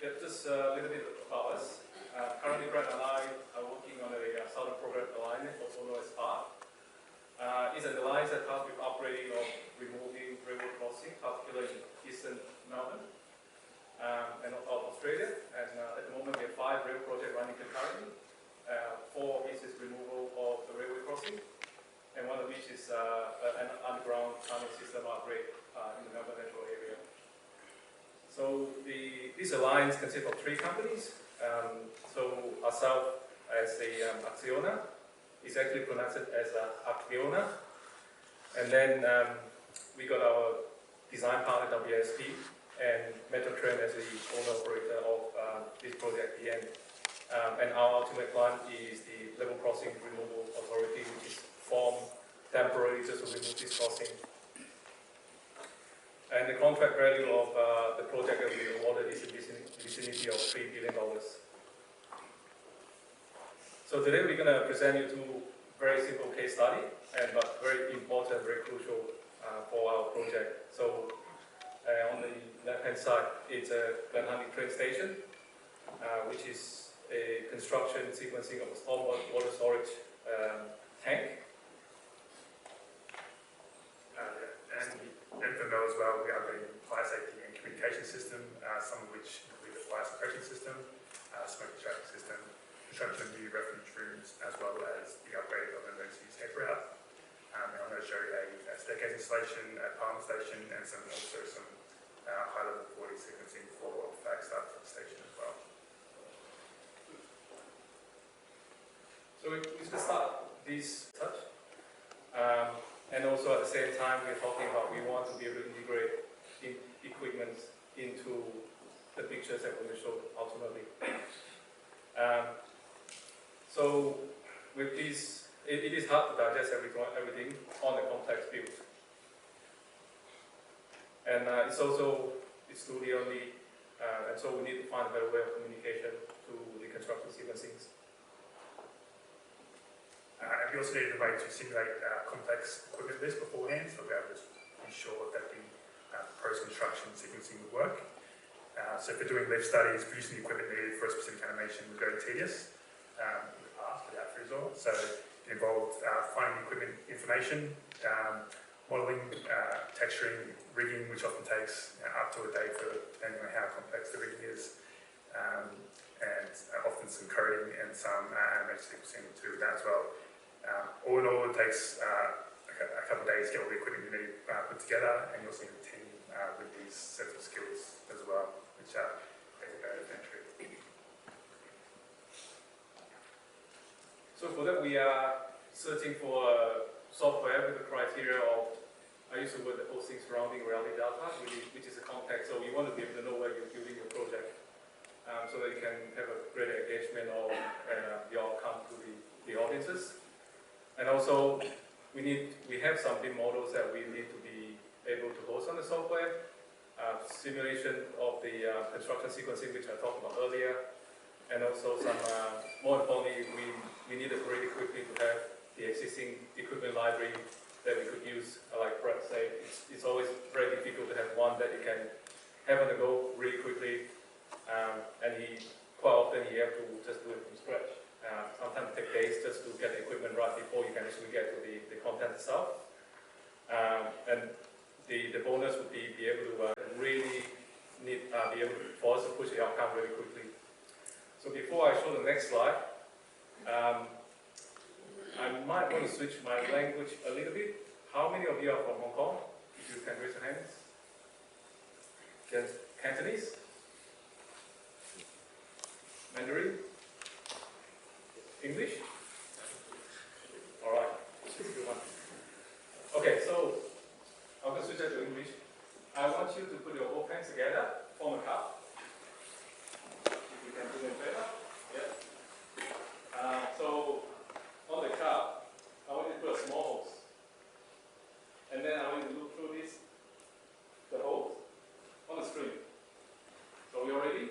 Yeah, just a little bit about us. Currently, Brad and I are working on a Southern Program Alignment, also known as SPAR. It's an alliance that tasked with upgrading or removing railroad crossing, particularly in eastern Melbourne and Australia. And at the moment, we have 5 rail projects running concurrently. 4 is removal of the railway crossing, and one of which is an underground tunnel system upgrade in the Melbourne metro area. So this alliance consists of 3 companies. So ourselves as a Acciona, it's actually pronounced as Acciona. And then we got our design partner WSP and Metrotrain as the owner operator of this project PM. And our ultimate plan is the Level Crossing Removal Authority, which is formed temporarily just to remove this crossing. And the contract value of the project that we awarded is in the vicinity of $3 billion. So today we're going to present you 2 very simple case study, but very important, very crucial for our project. So on the left-hand side, it's a Glenhuntly train station, which is a construction sequencing of a storm water storage tank. And for those as well, we are upgrading the fire safety and communication system, some of which include the fire suppression system, smoke extraction system, construction of new refuge rooms, as well as the upgrade of an emergency escape route. And I'm going to show you a staircase installation at Palmer Station and also some high-level 40 sequencing for flag start for the station as well. So we can start this touch. And also at the same time, we're talking about we want to be able to integrate equipment into the pictures that we're going to show ultimately. So with this, it is hard to digest everything on a complex build. And it's too early, and so we need to find a better way of communication to the construction sequencings. We also needed a way to simulate complex equipment lists beforehand, so we're able to ensure that the post-construction sequencing would work. So for doing lift studies, producing the equipment needed for a specific animation was very tedious in the past without result. So it involved finding equipment information, modelling, texturing, rigging, which often takes up to a day depending on how complex the rigging is, and often some coding and some animation sequencing to that as well. All in all, it takes a couple of days to get all the equipment you need put together, and you'll see the team with these sets of skills as well, which are very barriers to entry. So for that, we are searching for software with the criteria of, I use the word the hosting surrounding reality data, which is a context. So you want to be able to know where you're building your project, so that you can have a greater engagement of the outcome to the audiences. And also, we have some BIM models that we need to be able to host on the software, simulation of the construction sequencing, which I talked about earlier, and also some, more importantly, we needed really quickly to have the existing equipment library that we could use. Like Brett said, it's always very difficult to have one that you can have on the go really quickly, and quite often you have to just do it from scratch. Sometimes it takes days just to get the equipment right before you can actually get to the content itself. And the bonus would be able to really be able for us to push the outcome really quickly. So before I show the next slide, I might want to switch my language a little bit. How many of you are from Hong Kong? If you can raise your hands. Cantonese? Mandarin? English? All right. Okay, so I'm going to switch that to English. I want you to put your both hands together, form a cup. If you can do it better. Yeah. So on the cup, I want you to put a small hose. And then I want you to look through the hose on the screen. So we all ready?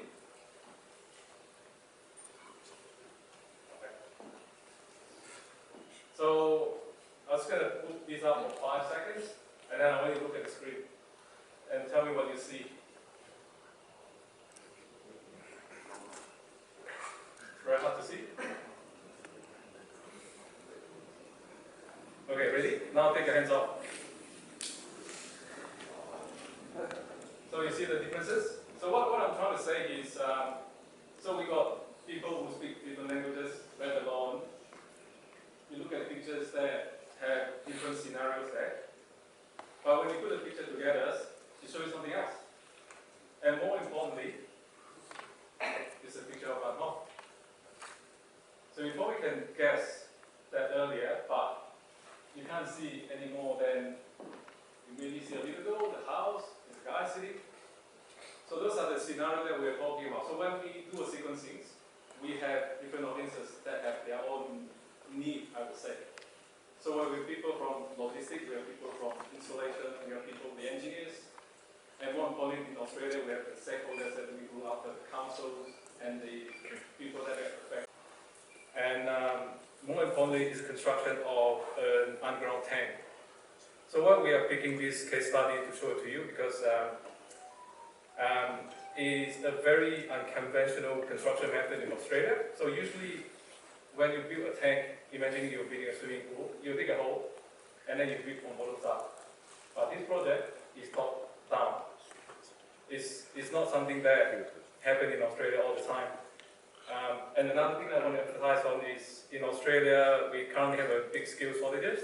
So I was going to put these up for 5 seconds, and then I want you to look at the screen and tell me what you see. Ready? Now take your hands off. So you see the differences? So what I'm trying to say is, so we got people who speak different languages, let alone, you look at pictures that have different scenarios there. But when you put the picture together, it shows you something else. And more importantly, it's a picture of our home. So we probably can guess that earlier, but you can't see any more than you maybe see a little girl, the house, the guy sitting. So those are the scenarios that we're talking about. So when we do a sequencing, we have different audiences that have their own need, I would say. So we have people from logistics, we have people from installation, we have people, the engineers, and more importantly, in Australia, we have the stakeholders that we go after, the councils and the people that are affected. And more importantly, is the construction of an underground tank. So what we are picking this case study to show it to you because it's a very unconventional construction method in Australia. So usually, when you build a tank, imagine you're building a swimming pool, you dig a hole, and then you build from bottom up. But this project is top down. It's not something that happens in Australia all the time. And another thing I want to emphasize on is, in Australia, we currently have a big skill shortages,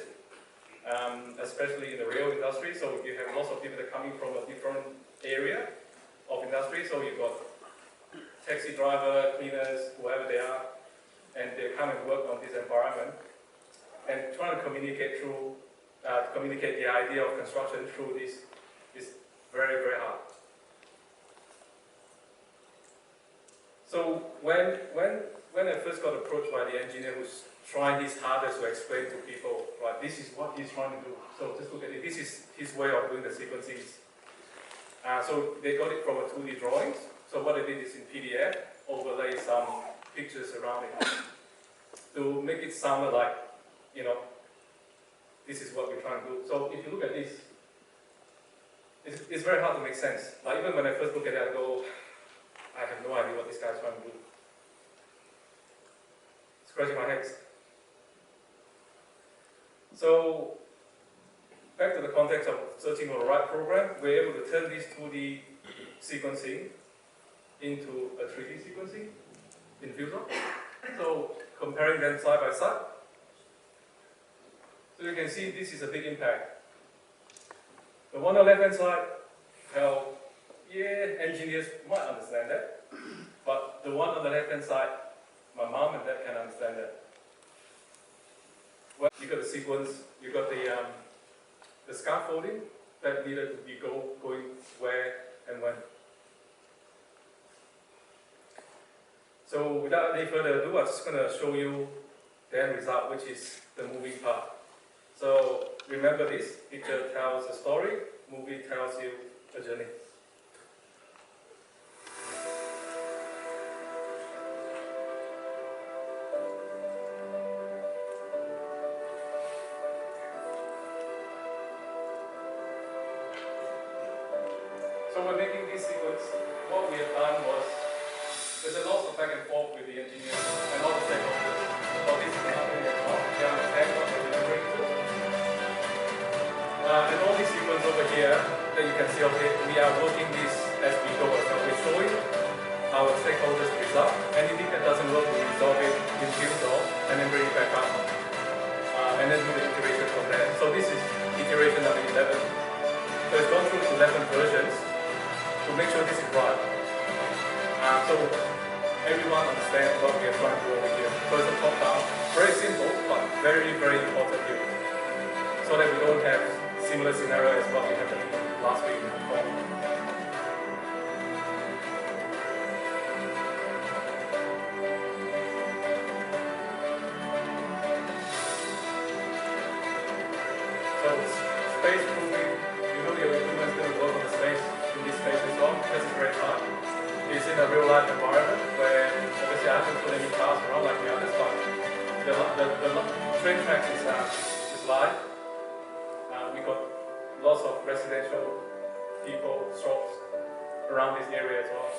especially in the rail industry. So you have lots of people that are coming from a different area of industry. So you've got taxi driver, cleaners, whoever they are, and they come and work on this environment and trying to communicate through, communicate the idea of construction through this is very, very hard. So when I first got approached by the engineer who's trying his hardest to explain to people, right, this is what he's trying to do. So just look at it, this is his way of doing the sequencing. So they got it from a 2D drawings. So what they did is in PDF, overlay some pictures around it to make it sound like, you know, this is what we're trying to do. So if you look at this, it's very hard to make sense. Like even when I first look at it, I go, I have no idea what this guy's trying to do. Scratching my head. So back to the context of searching for the right program, we're able to turn this 2D sequencing into a 3D sequencing in Fusion. So comparing them side by side. So you can see this is a big impact. The one on the left hand side, well, yeah, engineers might understand that. But the one on the left hand side, my mom and dad can understand that. Well, you got the sequence, you got the scaffolding that needed to be going where and when. So without any further ado, I'm just going to show you the end result, which is the moving part. So remember this, picture tells a story, movie tells you a journey. So we're making this sequence. What we have done was, there's a lot of back and forth with the engineers and all the stakeholders. So this is happening at all. They understand what we're delivering to. And all these sequence over here that you can see over here, we are working this as we go. So we're showing our stakeholders the result. Anything that doesn't work, we resolve it in Fusion and then bring it back up. And then do the iteration from there. So this is iteration number 11. So it's gone through 11 versions to make sure this is right. So everyone understands what we are trying to do over here. So it's a top down, very simple, but very, very important here. So that we don't have similar scenario as what we had last week in Hong Kong. So space proving, you know your equipment is going to work on the space, in this space as well, because it's very hard. It's in a real life environment where obviously I haven't put any cars around like the others, but the train track is live. We got lots of residential people, shops around this area as well.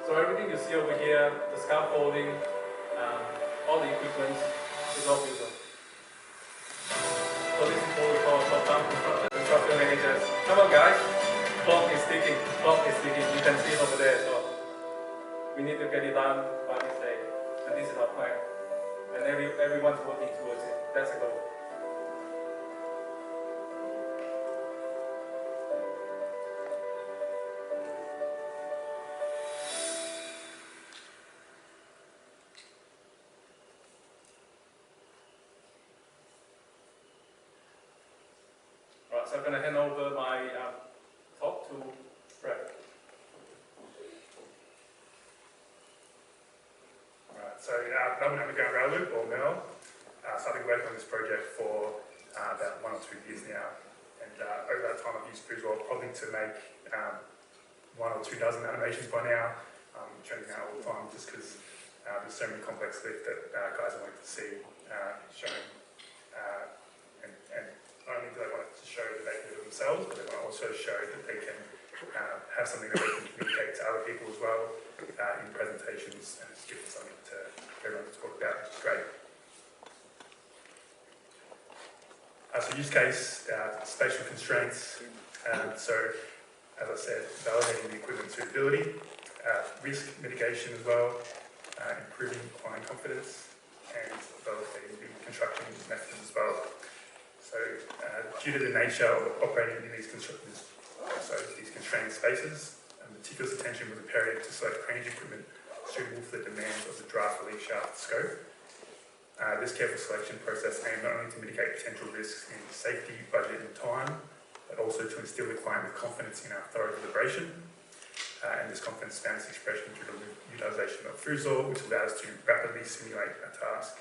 So everything you see over here, the scaffolding, all the equipment, It's all fuel zone. So this is what we call top-down construction managers. Come on guys, clock is ticking, you can see it over there as well. We need to get it done by this day, and this is our plan. And everyone's working towards it, that's the goal. Alright, so I'm going to hand over my talk to Brett. Alright, so Melbourne Underground Rail Loop, or MERL. So I've been working on this project for about 1 or 2 years now, and over that time I've used visual probably to make 1 or 2 dozen animations by now. I'm training out all the time just because there's so many complex lift that guys are wanting to see shown. And not only do they want to show that they can do it themselves, but they want to also show that they can have something that they can communicate to other people as well in presentations, and just give them something to everyone to talk about, which is great. So use case, spatial constraints. So as I said, validating the equipment suitability, risk mitigation as well, improving client confidence, and validating the construction methods as well. So due to the nature of operating in these constrained spaces, meticulous attention was imperative to select range equipment suitable for the demands of the draft relief shaft scope. This careful selection process aimed not only to mitigate potential risks in safety, budget and time, but also to instill the client with confidence in our thorough deliberation. And this confidence found its expression through the utilisation of FUSOR, which allowed us to rapidly simulate a task.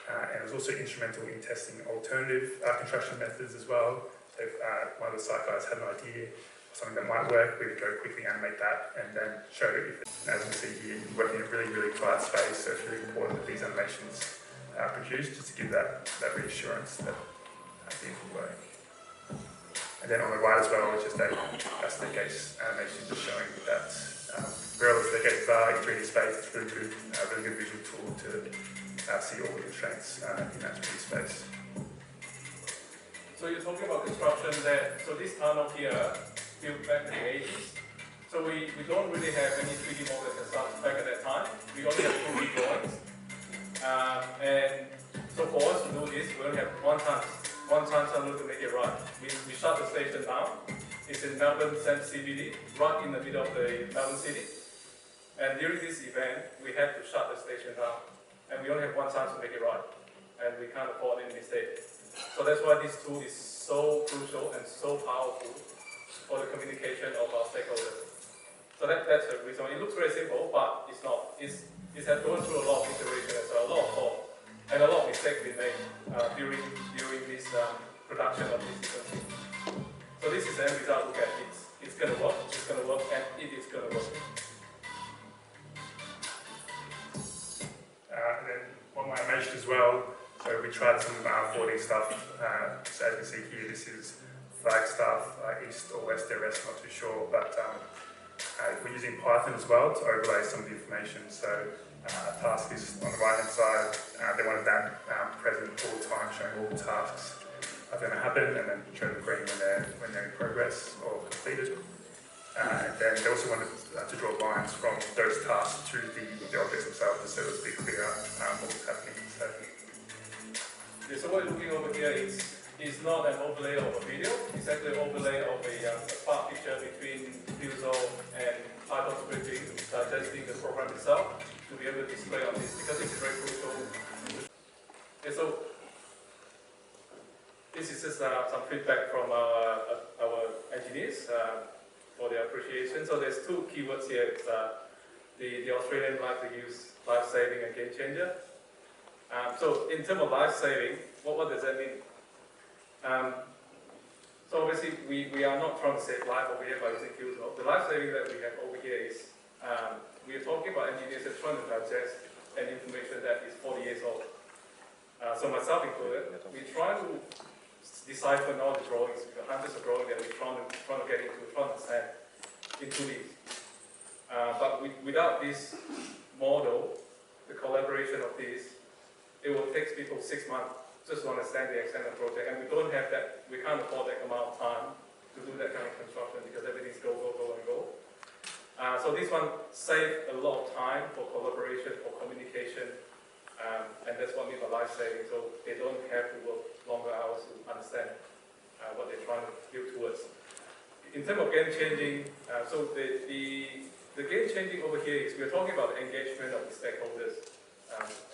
And it was also instrumental in testing alternative construction methods as well. So if one of the site guys had an idea of something that might work, we would go quickly animate that and then show it. As you can see here, you're working in a really, really tight space, so it's really important that these animations are produced just to give that reassurance that things will work. And then on the right as well, it's just a staircase animation just showing that relative staircases are in 3D space. It's really good visual tool to see all the constraints in that 3D space. So you're talking about construction there. So this tunnel here, built back in the 80s. So we don't really have any 3D models as such back at that time. We only have 2D drawings. And so for us to do this, we only have one chance tunnel to make it right. We shut the station down. It's in Melbourne CBD, right in the middle of the Melbourne city. And during this event, we had to shut the station down. And we only have one chance to make it right. And we can't afford any mistake. So that's why this tool is so crucial and so powerful for the communication of our stakeholders. So that's the reason. It looks very simple, but it's not. It has gone through a lot of iterations, a lot of thought, and a lot of mistakes we made during this production of this sequencing. So this is the end result. Look at it. It's going to work, and it is going to work. And then one more animation as well. So we tried some 4D stuff. So as you can see here, this is flag stuff, east or west DRS, not too sure, but we're using Python as well to overlay some of the information. So a task is on the right hand side. They wanted that present all the time, showing all the tasks are going to happen, and then show them green when they're in progress or completed. And then they also wanted to draw lines from those tasks to the objects themselves, so it was a bit clearer what was happening. So what you're looking over here is not an overlay of a video. It's actually an overlay of a spark picture between FUSOR and Python scripting, digesting the program itself to be able to display on this, because this is very crucial. Okay, so this is just some feedback from our engineers for their appreciation. So there's 2 keywords here. It's, the Australian like to use life-saving and game changer. So in terms of life-saving, what does that mean? So obviously we are not trying to save life over here by using FUSOR. The life-saving that we have over here is, we are talking about engineers that are trying to digest an information that is 40 years old. So myself included, we try to decipher all the drawings, hundreds of drawings that we're trying to get into, trying to understand into these. But without this model, the collaboration of this, it will take people 6 months just to understand the extent of the project, and we don't have that, we can't afford that amount of time to do that kind of construction because everything's go, go, go, and go. So this one saved a lot of time for collaboration, for communication, and that's what we mean by life saving. So they don't have to work longer hours to understand what they're trying to build towards. In terms of game changing, so the game changing over here is we're talking about the engagement of the stakeholders,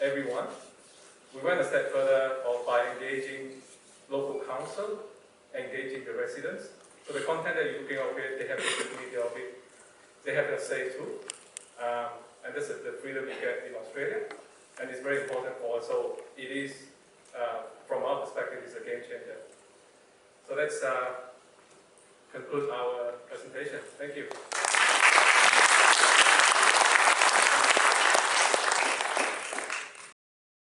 everyone. We went a step further by engaging local council, engaging the residents. So the content that you're looking at here, they have the visibility of it, they have their say too, and this is the freedom we get in Australia, and it's very important for us. So it is, from our perspective, it's a game changer. So let's conclude our presentation. Thank you.